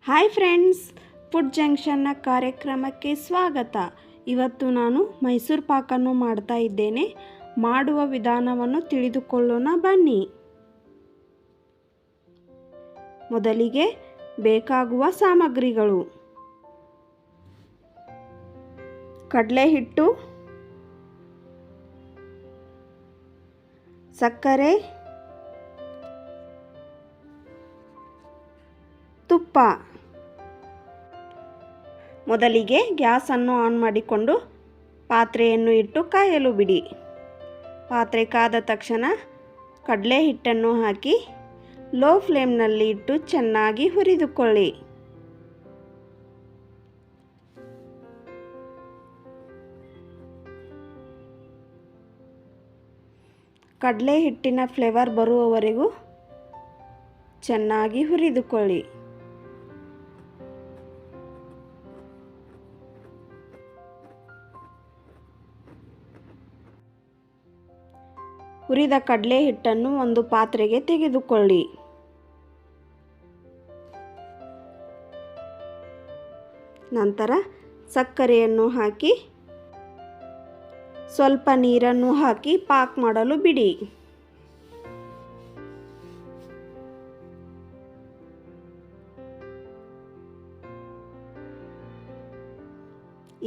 Hi friends, food ಜಂಕ್ಷನ್ನ ಕಾರ್ಯಕ್ರಮಕ್ಕೆ ಸ್ವಾಗತ. ಇವತ್ತು ನಾನು ಮೈಸೂರು ಪಾಕನ್ನು ಮಾಡ್ತಾ ಇದ್ದೇನೆ. ಮಾಡುವ ವಿಧಾನವನ್ನು ತಿಳಿದುಕೊಳ್ಳೋಣ ಬನ್ನಿ. ಮೊದಲಿಗೆ ಬೇಕಾಗುವ ಸಾಮಗ್ರಿಗಳು: ಕಡಲೆ ಹಿಟ್ಟು, ಸಕ್ಕರೆ, ತುಪ್ಪ. ಮೊದಲಿಗೆ ಗ್ಯಾಸನ್ನು ಆನ್ ಮಾಡಿಕೊಂಡು ಪಾತ್ರೆಯನ್ನು ಇಟ್ಟು ಕಾಯಲು ಬಿಡಿ. ಪಾತ್ರೆ ಕಾದ ತಕ್ಷಣ ಕಡಲೆ ಹಿಟ್ಟನ್ನು ಹಾಕಿ ಲೋ ಫ್ಲೇಮ್ನಲ್ಲಿ ಇಟ್ಟು ಚೆನ್ನಾಗಿ ಹುರಿದುಕೊಳ್ಳಿ. ಕಡಲೆ ಹಿಟ್ಟಿನ ಫ್ಲೇವರ್ ಬರುವವರೆಗೂ ಚೆನ್ನಾಗಿ ಹುರಿದುಕೊಳ್ಳಿ. ಹುರಿದ ಕಡಲೆ ಹಿಟ್ಟನ್ನು ಒಂದು ಪಾತ್ರೆಗೆ ತೆಗೆದುಕೊಳ್ಳಿ. ನಂತರ ಸಕ್ಕರೆಯನ್ನು ಹಾಕಿ ಸ್ವಲ್ಪ ನೀರನ್ನು ಹಾಕಿ ಪಾಕ್ ಮಾಡಲು ಬಿಡಿ.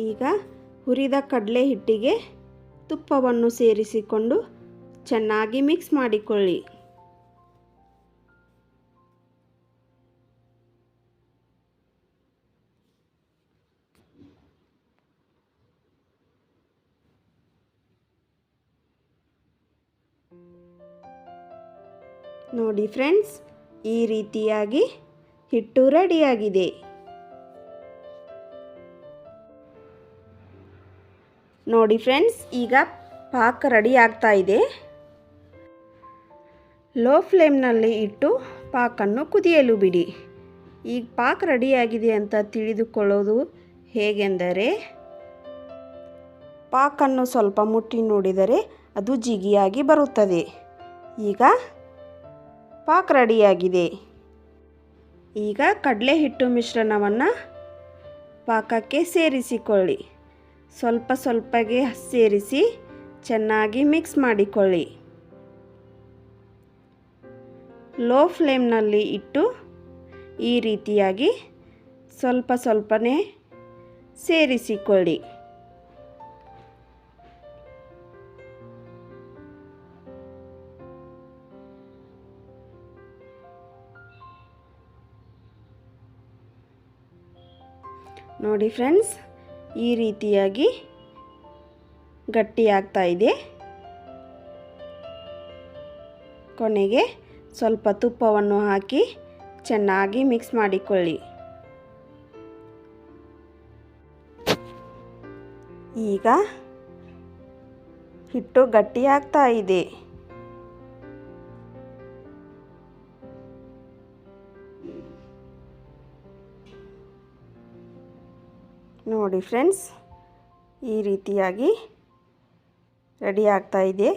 ಈಗ ಹುರಿದ ಕಡಲೆ ಹಿಟ್ಟಿಗೆ ತುಪ್ಪವನ್ನು ಸೇರಿಸಿಕೊಂಡು ಚೆನ್ನಾಗಿ ಮಿಕ್ಸ್ ಮಾಡಿಕೊಳ್ಳಿ. ನೋಡಿ ಫ್ರೆಂಡ್ಸ್, ಈ ರೀತಿಯಾಗಿ ಹಿಟ್ಟು ರೆಡಿಯಾಗಿದೆ. ನೋಡಿ ಫ್ರೆಂಡ್ಸ್, ಈಗ ಪಾಕ ರೆಡಿ ಆಗ್ತಾ ಇದೆ. ಲೋ ಫ್ಲೇಮ್ನಲ್ಲಿ ಇಟ್ಟು ಪಾಕನ್ನು ಕುದಿಯಲು ಬಿಡಿ. ಈಗ ಪಾಕ ರೆಡಿಯಾಗಿದೆ ಅಂತ ತಿಳಿದುಕೊಳ್ಳೋದು ಹೇಗೆಂದರೆ, ಪಾಕನ್ನು ಸ್ವಲ್ಪ ಮುಟ್ಟಿ ನೋಡಿದರೆ ಅದು ಜಿಗಿಯಾಗಿ ಬರುತ್ತದೆ. ಈಗ ಪಾಕ ರೆಡಿಯಾಗಿದೆ. ಈಗ ಕಡಲೆ ಹಿಟ್ಟು ಮಿಶ್ರಣವನ್ನು ಪಾಕಕ್ಕೆ ಸೇರಿಸಿಕೊಳ್ಳಿ. ಸ್ವಲ್ಪ ಸ್ವಲ್ಪಗೆ ಸೇರಿಸಿ ಚೆನ್ನಾಗಿ ಮಿಕ್ಸ್ ಮಾಡಿಕೊಳ್ಳಿ. ಲೋ ಫ್ಲೇಮ್ನಲ್ಲಿ ಇಟ್ಟು ಈ ರೀತಿಯಾಗಿ ಸ್ವಲ್ಪ ಸ್ವಲ್ಪನೇ ಸೇರಿಸಿಕೊಳ್ಳಿ. ನೋಡಿ ಫ್ರೆಂಡ್ಸ್, ಈ ರೀತಿಯಾಗಿ ಗಟ್ಟಿಯಾಗ್ತಾ ಇದೆ. ಕೊನೆಗೆ ಸ್ವಲ್ಪ ತುಪ್ಪವನ್ನು ಹಾಕಿ ಚೆನ್ನಾಗಿ ಮಿಕ್ಸ್ ಮಾಡಿಕೊಳ್ಳಿ. ಈಗ ಹಿಟ್ಟು ಗಟ್ಟಿಯಾಗ್ತಾ ಇದೆ. ನೋಡಿ ಫ್ರೆಂಡ್ಸ್, ಈ ರೀತಿಯಾಗಿ ರೆಡಿ ಆಗ್ತಾ ಇದೆ.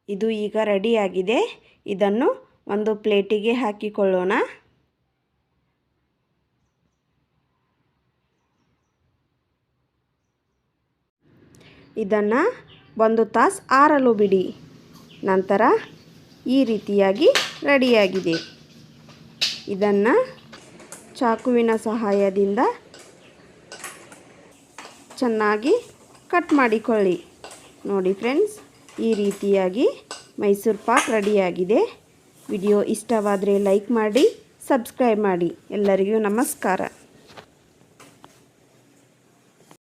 ಇದು ಈಗ ರೆಡಿಯಾಗಿದೆ. ಇದನ್ನು ಒಂದು ಪ್ಲೇಟಿಗೆ ಹಾಕಿಕೊಳ್ಳೋಣ. ಇದನ್ನು 1 ತಾಸು ಆರಲು ಬಿಡಿ. ನಂತರ ಈ ರೀತಿಯಾಗಿ ರೆಡಿಯಾಗಿದೆ. ಇದನ್ನು ಚಾಕುವಿನ ಸಹಾಯದಿಂದ ಚೆನ್ನಾಗಿ ಕಟ್ ಮಾಡಿಕೊಳ್ಳಿ. ನೋಡಿ ಫ್ರೆಂಡ್ಸ್, ಈ ರೀತಿಯಾಗಿ ಮೈಸೂರು ಪಾಕ್ ರೆಡಿಯಾಗಿದೆ. ವಿಡಿಯೋ ಇಷ್ಟವಾದರೆ ಲೈಕ್ ಮಾಡಿ, ಸಬ್ಸ್ಕ್ರೈಬ್ ಮಾಡಿ. ಎಲ್ಲರಿಗೂ ನಮಸ್ಕಾರ.